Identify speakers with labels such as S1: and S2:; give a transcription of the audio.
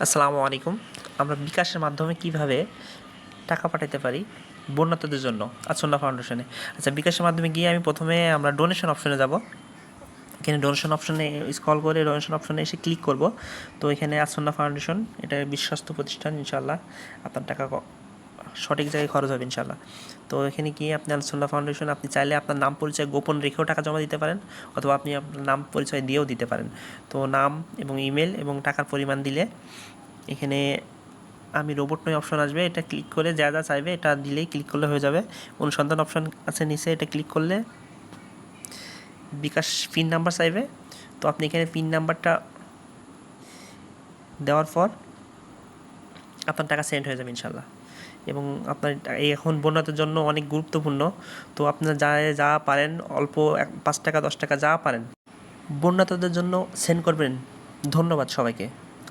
S1: আসসালামু আলাইকুম। আমরা বিকাশের মাধ্যমে কিভাবে টাকা পাঠাতে পারি বন্যার্তদের জন্য আসন্না ফাউন্ডেশনে। আচ্ছা, বিকাশের মাধ্যমে গিয়ে আমি প্রথমে আমরা ডোনেশন অপশনে যাব। এখানে ডোনেশন অপশনে স্ক্রল করে ডোনেশন অপশনে এসে ক্লিক করব। তো এখানে আসন্না ফাউন্ডেশন, এটা বিশ্বস্ত প্রতিষ্ঠান, ইনশাআল্লাহ আপনার টাকা সঠিক জায়গায় খরচ হবে ইনশাআল্লাহ। তো এখানে গিয়ে আপনি আসন্না ফাউন্ডেশন, আপনি চাইলে আপনার নাম পরিচয় গোপন রেখেও টাকা জমা দিতে পারেন, অথবা আপনি আপনার নাম পরিচয় দিয়েও দিতে পারেন। তো নাম এবং ইমেল এবং টাকার পরিমাণ দিলে এখানে আমি রোবট নয় অপশন আসবে, এটা ক্লিক করে যা যা চাইবে এটা দিলেই ক্লিক করলে হয়ে যাবে। অনুসন্ধান অপশন আছে নিচে, এটা ক্লিক করলে বিকাশ পিন নাম্বার চাইবে। তো আপনি এখানে পিন নাম্বারটা দেওয়ার পর আপনার টাকা সেন্ড হয়ে যাবে ইনশাল্লাহ। এবং আপনার এই এখন বন্যাদের জন্য অনেক গুরুত্বপূর্ণ। তো আপনারা যা পারেন, অল্প 5 টাকা 10 টাকা যা পারেন বন্যাতদের জন্য সেন্ড করবেন। ধন্যবাদ সবাইকে।